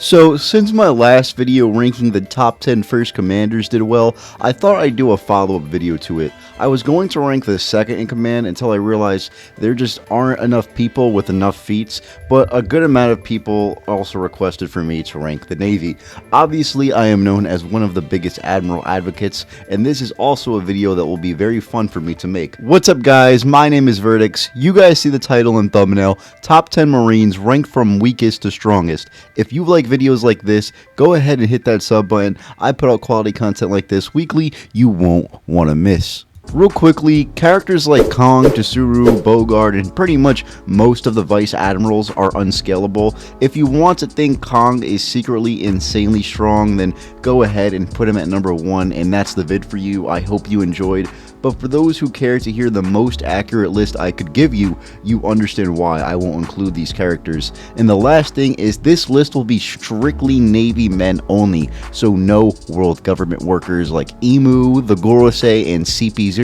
So, since my last video ranking the top 10 first commanders did well, I thought I'd do a follow-up video to it. I was going to rank the second in command until I realized there just aren't enough people with enough feats, but a good amount of people also requested for me to rank the Navy. Obviously, I am known as one of the biggest Admiral advocates, and this is also a video that will be very fun for me to make. What's up guys, my name is Verdix. You guys see the title and thumbnail, Top 10 Marines ranked from weakest to strongest. If you like videos like this, go ahead and hit that sub button. I put out quality content like this weekly, you won't want to miss. Real quickly, characters like Kong, Kizaru, Bogart, and pretty much most of the Vice Admirals are unscalable. If you want to think Kong is secretly insanely strong, then go ahead and put him at number 1, and that's the vid for you. I hope you enjoyed. But for those who care to hear the most accurate list I could give you, you understand why I won't include these characters. And the last thing is this list will be strictly Navy men only, so no world government workers like Emu, the Gorosei, and CP0,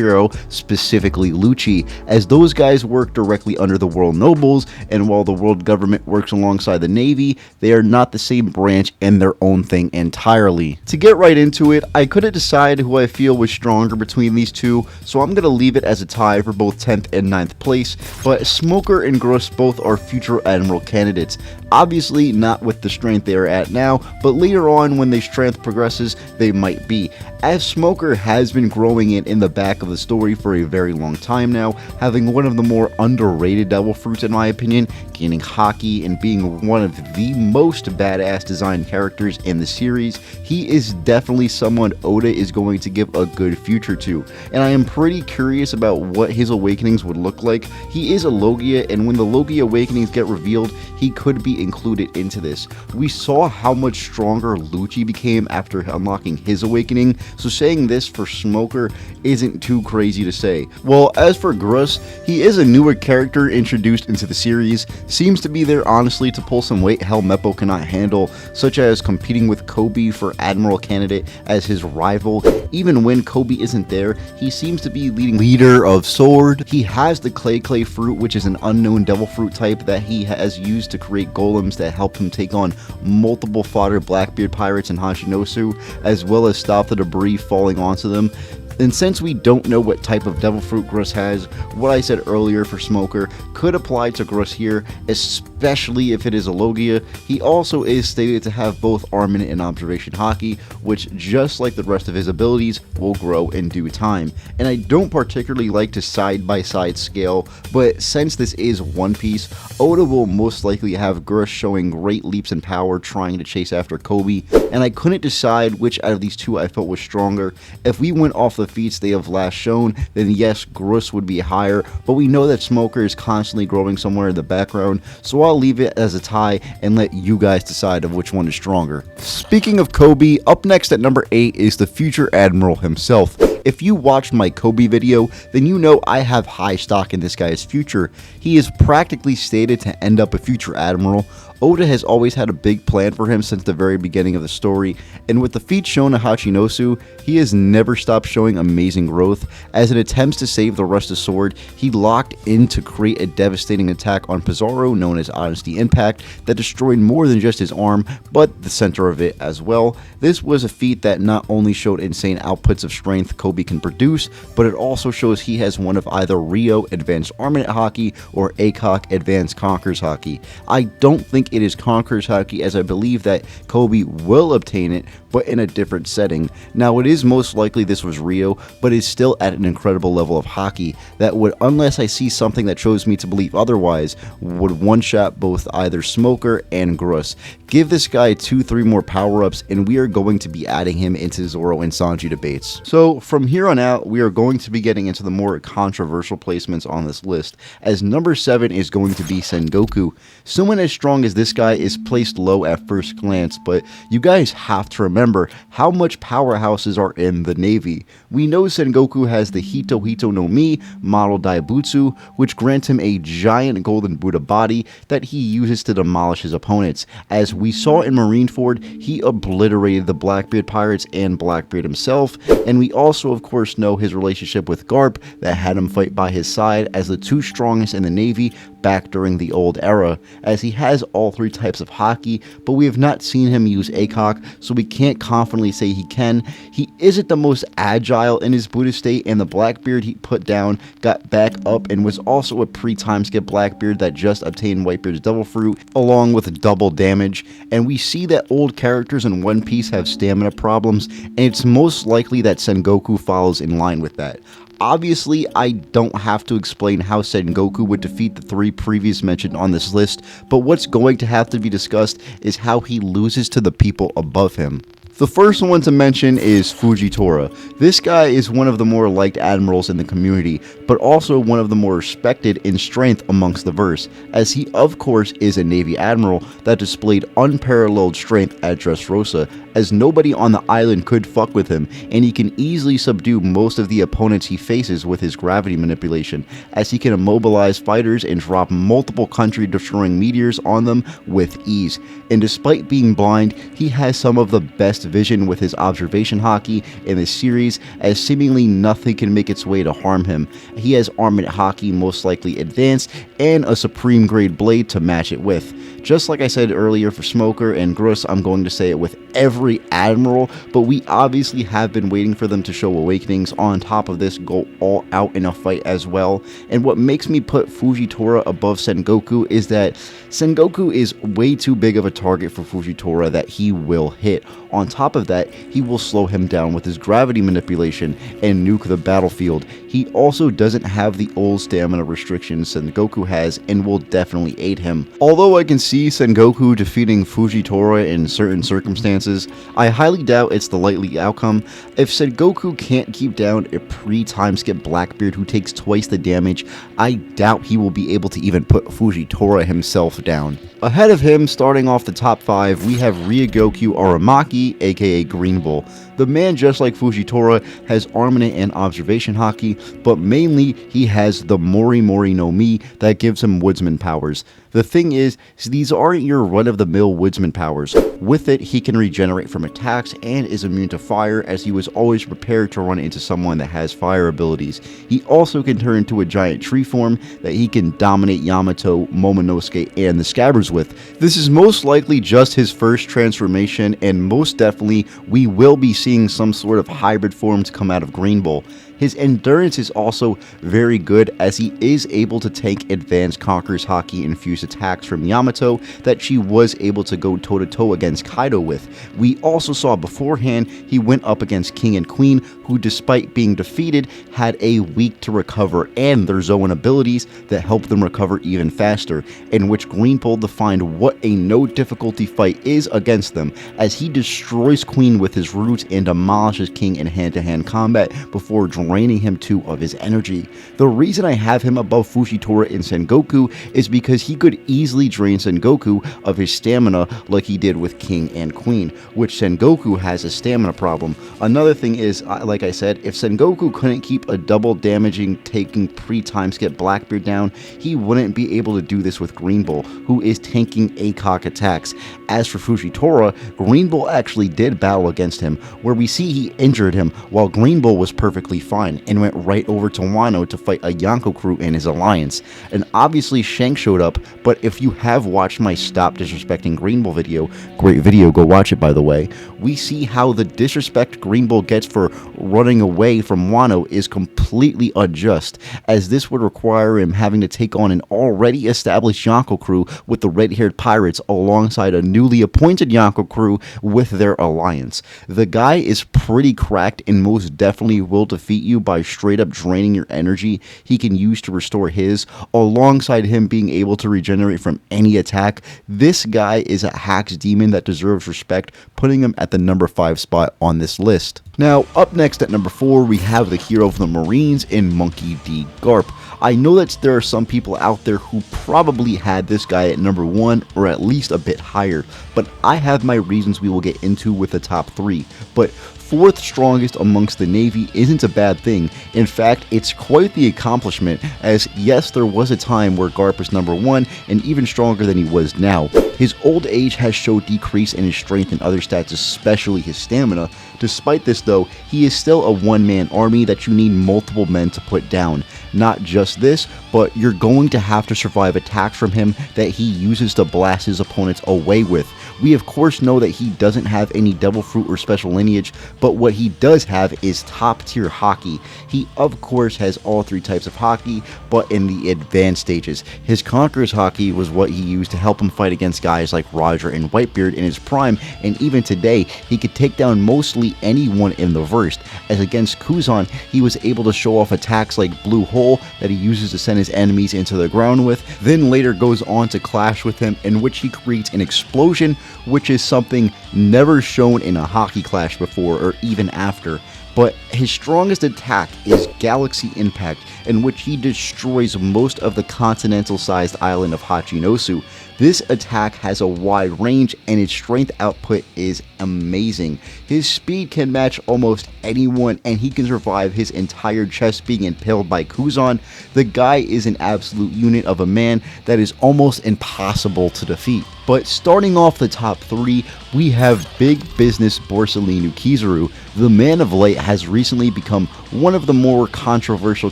specifically Lucci, as those guys work directly under the world nobles, and while the world government works alongside the Navy, they are not the same branch and their own thing entirely. To get right into it, I couldn't decide who I feel was stronger between these two, so I'm going to leave it as a tie for both 10th and 9th place, but Smoker and Grus both are future Admiral candidates. Obviously not with the strength they are at now, but later on when their strength progresses, they might be, as Smoker has been growing it in the back of the story for a very long time now, having one of the more underrated devil fruits in my opinion, gaining Haki and being one of the most badass designed characters in the series. He is definitely someone Oda is going to give a good future to, and I am pretty curious about what his awakenings would look like. He is a Logia, and when the Logia awakenings get revealed, he could be included into this. We saw how much stronger Lucci became after unlocking his awakening, so saying this for Smoker isn't too crazy to say. Well, as for Grus, he is a newer character introduced into the series, seems to be there honestly to pull some weight Helmeppo cannot handle, such as competing with Koby for Admiral candidate as his rival. Even when Koby isn't there, he seems to be leader of Sword. He has the Clay fruit, which is an unknown devil fruit type that he has used to create golems that help him take on multiple fodder Blackbeard pirates in Hashinosu, as well as stop the debris falling onto them. And since we don't know what type of devil fruit Grus has, what I said earlier for Smoker could apply to Grus here, especially if it is a Logia. He also is stated to have both Armament and Observation Haki, which just like the rest of his abilities will grow in due time. And I don't particularly like to side-by-side scale, but since this is One Piece, Oda will most likely have Grus showing great leaps in power trying to chase after Koby, and I couldn't decide which out of these two I felt was stronger. If we went off the feats they have last shown, then yes, Grus would be higher, but we know that Smoker is constantly growing somewhere in the background, so I'll leave it as a tie and let you guys decide of which one is stronger. Speaking of Koby, up next at number 8 is the future Admiral himself. If you watched my Koby video, then you know I have high stock in this guy's future. He is practically stated to end up a future Admiral. Oda has always had a big plan for him since the very beginning of the story, and with the feat shown at Hachinosu, he has never stopped showing amazing growth. As it attempts to save the rest of Sword, he locked in to create a devastating attack on Pizarro known as Honesty Impact that destroyed more than just his arm, but the center of it as well. This was a feat that not only showed insane outputs of strength Koby can produce, but it also shows he has one of either Rio Advanced Armament Haki or ACOG Advanced Conqueror's Haki. I don't think it is Conqueror's Haki, as I believe that Koby will obtain it, but in a different setting. Now it is most likely this was Rio, but is still at an incredible level of Haki that would, unless I see something that shows me to believe otherwise, would one-shot both either Smoker and Grus. Give this guy 2-3 more power-ups and we are going to be adding him into Zoro and Sanji debates. So from here on out, we are going to be getting into the more controversial placements on this list, as number 7 is going to be Sengoku. Someone as strong as this guy is placed low at first glance, but you guys have to remember how much powerhouses are in the Navy. We know Sengoku has the Hito Hito no Mi model Daibutsu, which grants him a giant golden Buddha body that he uses to demolish his opponents. As we saw in Marineford, he obliterated the Blackbeard pirates and Blackbeard himself, and we also of course know his relationship with Garp that had him fight by his side as the two strongest in the Navy back during the old era, as he has all 3 types of haki, but we have not seen him use ACOG, so we can't confidently say he can. He isn't the most agile in his Buddha state, and the Blackbeard he put down got back up and was also a pre-time skip Blackbeard that just obtained Whitebeard's Devil Fruit, along with double damage, and we see that old characters in One Piece have stamina problems, and it's most likely that Sengoku follows in line with that. Obviously, I don't have to explain how Sengoku would defeat the 3 previous mentioned on this list, but what's going to have to be discussed is how he loses to the people above him. The first one to mention is Fujitora. This guy is one of the more liked admirals in the community, but also one of the more respected in strength amongst the verse, as he of course is a Navy admiral that displayed unparalleled strength at Dressrosa, as nobody on the island could fuck with him, and he can easily subdue most of the opponents he faces with his gravity manipulation, as he can immobilize fighters and drop multiple country-destroying meteors on them with ease. And despite being blind, he has some of the best vision with his observation haki in this series, as seemingly nothing can make its way to harm him. He has armament haki most likely advanced, and a supreme grade blade to match it with. Just like I said earlier for Smoker and Grus, I'm going to say it with every admiral, but we obviously have been waiting for them to show awakenings. On top of this, go all out in a fight as well. And what makes me put Fujitora above Sengoku is that Sengoku is way too big of a target for Fujitora that he will hit. On top of that, he will slow him down with his gravity manipulation and nuke the battlefield. He also doesn't have the old stamina restrictions Sengoku has and will definitely aid him. Although I can see Sengoku defeating Fujitora in certain circumstances, I highly doubt it's the likely outcome. If Sengoku can't keep down a pre-time skip Blackbeard who takes twice the damage, I doubt he will be able to even put Fujitora himself down. Ahead of him, starting off the top 5, we have Ryogoku Aramaki, aka Greenbull. The man, just like Fujitora, has armament and observation haki, but mainly he has the Mori Mori no Mi that gives him woodsman powers. The thing is, these aren't your run-of-the-mill woodsman powers. With it, he can regenerate from attacks and is immune to fire, as he was always prepared to run into someone that has fire abilities. He also can turn into a giant tree form that he can dominate Yamato, Momonosuke, and the Scabbards with. This is most likely just his first transformation, and most definitely we will be seeing some sort of hybrid forms come out of Greenbull. His endurance is also very good, as he is able to tank advanced Conqueror's Haki infused attacks from Yamato that she was able to go toe-to-toe against Kaido with. We also saw beforehand he went up against King and Queen, who despite being defeated had a week to recover and their Zoan abilities that helped them recover even faster, in which Greenbull defined what a no difficulty fight is against them, as he destroys Queen with his roots and demolishes King in hand-to-hand combat before draining him too of his energy. The reason I have him above Fujitora and Sengoku is because he could easily drain Sengoku of his stamina like he did with King and Queen, which Sengoku has a stamina problem. Another thing is, like I said, if Sengoku couldn't keep a double damaging taking pre-time skip Blackbeard down, he wouldn't be able to do this with Greenbull, who is tanking ACOG attacks. As for Fujitora, Greenbull actually did battle against him, where we see he injured him while Greenbull was perfectly fine and went right over to Wano to fight a Yonko crew in his alliance. And obviously Shanks showed up, but if you have watched my Stop Disrespecting Greenbull video, great video, go watch it by the way, we see how the disrespect Greenbull gets for running away from Wano is completely unjust, as this would require him having to take on an already established Yonko crew with the red-haired pirates alongside a newly appointed Yonko crew with their alliance. The guy is pretty cracked and most definitely will defeat you by straight up draining your energy he can use to restore his, alongside him being able to regenerate from any attack. This guy is a hacks demon that deserves respect, putting him at the number 5 spot on this list. Now, up next at number 4, we have the hero of the Marines in Monkey D. Garp. I know that there are some people out there who probably had this guy at number 1 or at least a bit higher, but I have my reasons we will get into with the top 3. But 4th strongest amongst the Navy isn't a bad thing. In fact, it's quite the accomplishment, as yes, there was a time where Garp was number 1 and even stronger than he was now. His old age has showed decrease in his strength and other stats, especially his stamina. Despite this though, he is still a one-man army that you need multiple men to put down. Not just this, but you're going to have to survive attacks from him that he uses to blast his opponents away with. We of course know that he doesn't have any devil fruit or special lineage, but what he does have is top tier haki. He of course has all 3 types of haki, but in the advanced stages. His Conqueror's haki was what he used to help him fight against guys like Roger and Whitebeard in his prime, and even today he could take down mostly anyone in the verse. As against Kuzan, he was able to show off attacks like Blue Hole that he uses to send his enemies into the ground with, then later goes on to clash with him, in which he creates an explosion, which is something never shown in a haki clash before or even after. But his strongest attack is Galaxy Impact, in which he destroys most of the continental-sized island of Hachinosu. This attack has a wide range and its strength output is amazing. His speed can match almost anyone and he can survive his entire chest being impaled by Kuzan. The guy is an absolute unit of a man that is almost impossible to defeat. But starting off the top 3, we have big business Borsalino Kizaru. The Man of Light has recently become one of the more controversial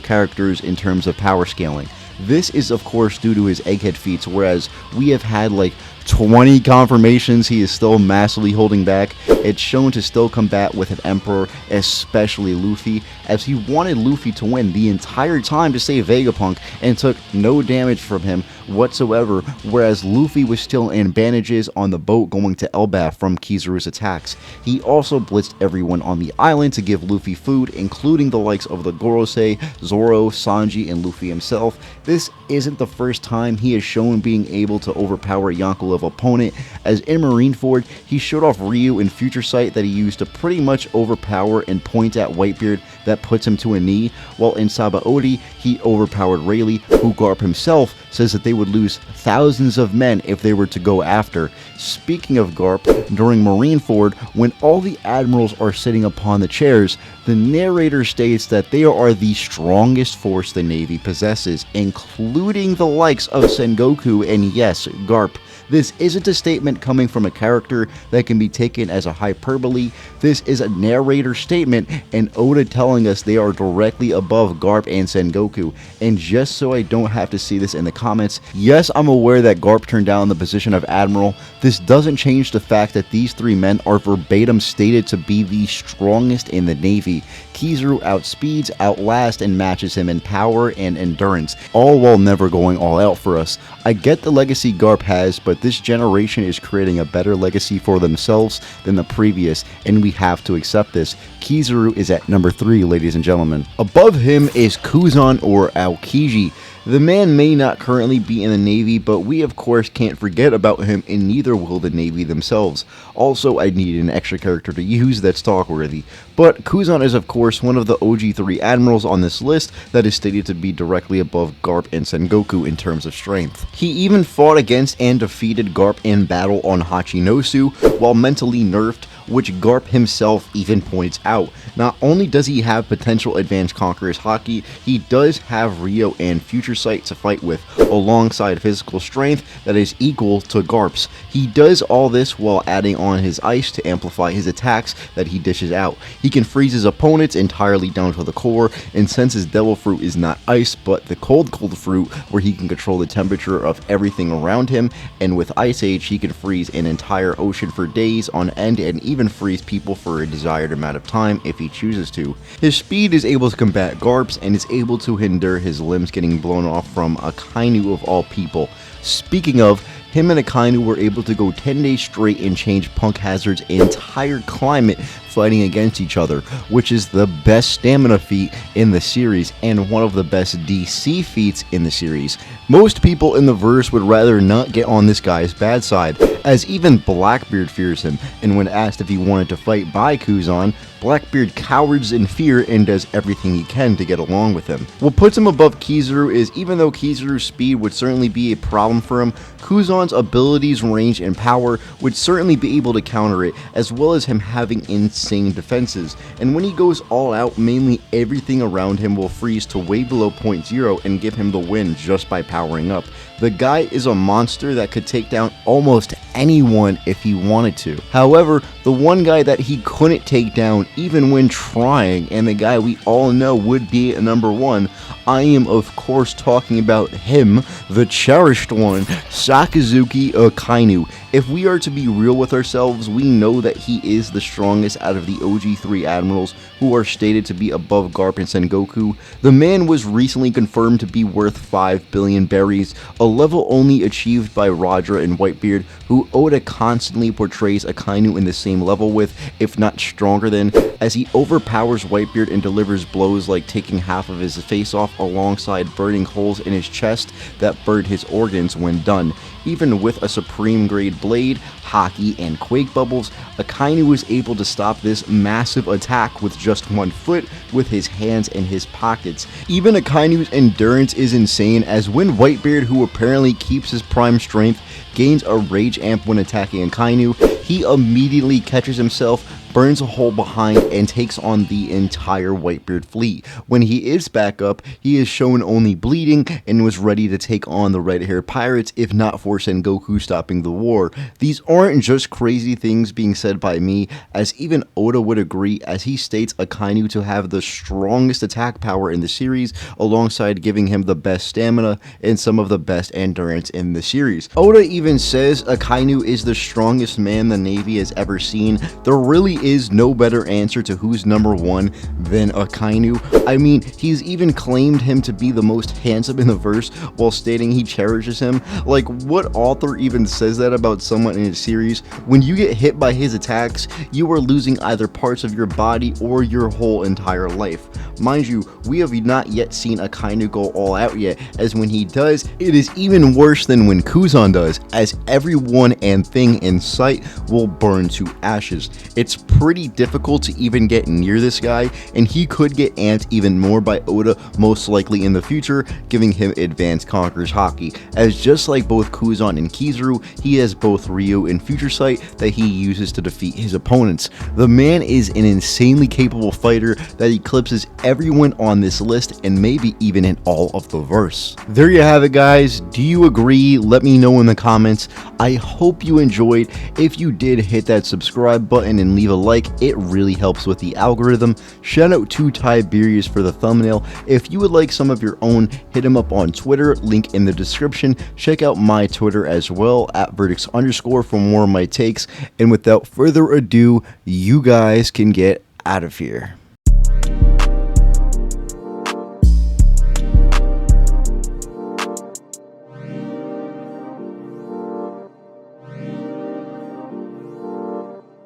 characters in terms of power scaling. This is of course due to his egghead feats, whereas we have had like 20 confirmations he is still massively holding back. It's shown to still combat with an Emperor, especially Luffy, as he wanted Luffy to win the entire time to save Vegapunk and took no damage from him whatsoever, whereas Luffy was still in bandages on the boat going to Elbaf from Kizaru's attacks. He also blitzed everyone on the island to give Luffy food, including the likes of the Gorosei, Zoro, Sanji, and Luffy himself. This isn't the first time he has shown being able to overpower a Yonko level opponent, as in Marineford, he showed off Ryu in Future Sight that he used to pretty much overpower and point at Whitebeard that puts him to a knee, while in Sabaody, he overpowered Rayleigh, who Garp himself says that they would lose thousands of men if they were to go after. Speaking of Garp, during Marineford, when all the admirals are sitting upon the chairs, the narrator states that they are the strongest force the Navy possesses, including the likes of Sengoku and yes, Garp. This isn't a statement coming from a character that can be taken as a hyperbole. This is a narrator statement and Oda telling us they are directly above Garp and Sengoku. And just so I don't have to see this in the comments, yes, I'm aware that Garp turned down the position of Admiral. This doesn't change the fact that these 3 men are verbatim stated to be the strongest in the Navy. Kizaru outspeeds, outlasts, and matches him in power and endurance, all while never going all out for us. I get the legacy Garp has, but this generation is creating a better legacy for themselves than the previous, and we have to accept this. Kizaru is at number 3, ladies and gentlemen. Above him is Kuzan or Aokiji. The man may not currently be in the Navy, but we of course can't forget about him, and neither will the Navy themselves. Also, I need an extra character to use that's talk-worthy. But Kuzan is of course one of the OG 3 admirals on this list that is stated to be directly above Garp and Sengoku in terms of strength. He even fought against and defeated Garp in battle on Hachinosu, while mentally nerfed, which Garp himself even points out. Not only does he have potential advanced Conqueror's haki, he does have Rio and Future Sight to fight with, alongside physical strength that is equal to Garp's. He does all this while adding on his ice to amplify his attacks that he dishes out. He can freeze his opponents entirely down to the core, and since his Devil Fruit is not ice but the cold fruit, where he can control the temperature of everything around him, and with Ice Age he can freeze an entire ocean for days on end and even freeze people for a desired amount of time if he chooses to. His speed is able to combat Garp's and is able to hinder his limbs getting blown off from Akainu of all people. Speaking of, him and Akainu were able to go 10 days straight and change Punk Hazard's entire climate fighting against each other, which is the best stamina feat in the series and one of the best DC feats in the series. Most people in the verse would rather not get on this guy's bad side, as even Blackbeard fears him, and when asked if he wanted to fight by Kuzan, Blackbeard cowers in fear and does everything he can to get along with him. What puts him above Kizaru is, even though Kizaru's speed would certainly be a problem problem for him, Kuzan's abilities, range, and power would certainly be able to counter it, as well as him having insane defenses. And when he goes all out, mainly everything around him will freeze to way below point zero and give him the win just by powering up. The guy is a monster that could take down almost anyone if he wanted to. However, the one guy that he couldn't take down even when trying, and the guy we all know would be a number one, I am of course talking about him, the cherished one, Sakazuki Akainu. If we are to be real with ourselves, we know that he is the strongest out of the OG 3 admirals who are stated to be above Garp and Sengoku. The man was recently confirmed to be worth 5 billion berries, a level only achieved by Roger and Whitebeard, who Oda constantly portrays Akainu in the same level with, if not stronger than, as he overpowers Whitebeard and delivers blows like taking half of his face off alongside burning holes in his chest that burned his organs when done. Even with a supreme grade blade, hockey, and quake bubbles, Akainu was able to stop this massive attack with just one foot with his hands in his pockets. Even Akainu's endurance is insane, as when Whitebeard, who apparently keeps his prime strength, gains a rage amp when attacking Akainu, he immediately catches himself, burns a hole behind, and takes on the entire Whitebeard fleet. When he is back up, he is shown only bleeding and was ready to take on the red-haired pirates if not for Sengoku stopping the war. These aren't just crazy things being said by me, as even Oda would agree, as he states Akainu to have the strongest attack power in the series, alongside giving him the best stamina and some of the best endurance in the series. Oda even says Akainu is the strongest man the Navy has ever seen. There really is no better answer to who's number one than Akainu. I mean, he's even claimed him to be the most handsome in the verse while stating he cherishes him. Like, what author even says that about someone in a series? When you get hit by his attacks, you are losing either parts of your body or your whole entire life. Mind you, we have not yet seen Akainu go all out yet, as when he does, it is even worse than when Kuzan does, as everyone and thing in sight will burn to ashes. It's pretty difficult to even get near this guy, and he could get amped even more by Oda most likely in the future, giving him advanced Conqueror's Haki, as just like both Kuzan and Kizaru, he has both Ryu and Future Sight that he uses to defeat his opponents. The man is an insanely capable fighter that eclipses everyone on this list, and maybe even in all of the verse. There you have it, guys. Do you agree? Let me know in the comments. I hope you enjoyed. If you did, hit that subscribe button and leave a like. It really helps with the algorithm. Shout out to Tiberius for the thumbnail. If you would like some of your own, hit him up on Twitter, link in the description. Check out my Twitter as well, @verdicts_, for more of my takes. And without further ado, you guys can get out of here.